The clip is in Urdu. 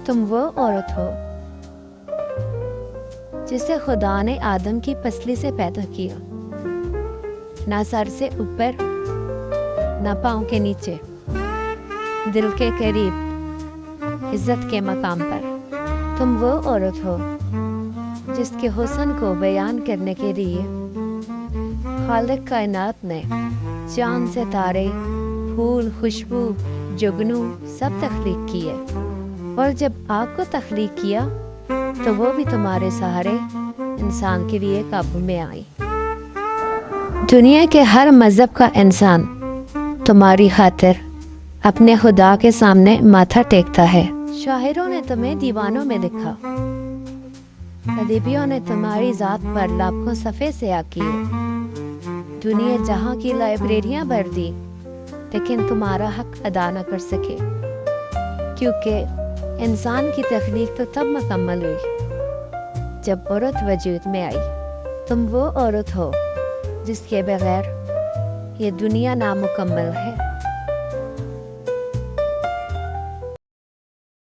تم وہ عورت ہو جسے خدا نے آدم کی پسلی سے پیدا کیا، نہ سر سے اوپر نہ پاؤں کے نیچے، دل کے قریب، عزت کے مقام پر۔ تم وہ عورت ہو جس کے حسن کو بیان کرنے کے لیے خالق کائنات نے چاند ستارے، پھول، خوشبو، جگنو سب تخلیق کیے، اور جب آگ کو تخلیق کیا تو وہ بھی تمہارے سہارے انسان کے لیے قابو میں آئی۔ دنیا کے ہر مذہب کا انسان تمہاری خاطر اپنے خدا کے سامنے ماتھا ٹیکتا ہے۔ شاعروں نے تمہیں دیوانوں میں لکھا، ادیبیوں نے تمہاری ذات پر لاکھوں صفحے سیاہ کیے، دنیا جہاں کی لائبریریاں بھر دی لیکن تمہارا حق ادا نہ کر سکے، کیونکہ انسان کی تخلیق تو تب مکمل ہوئی جب عورت وجود میں آئی۔ تم وہ عورت ہو جس کے بغیر یہ دنیا نامکمل ہے۔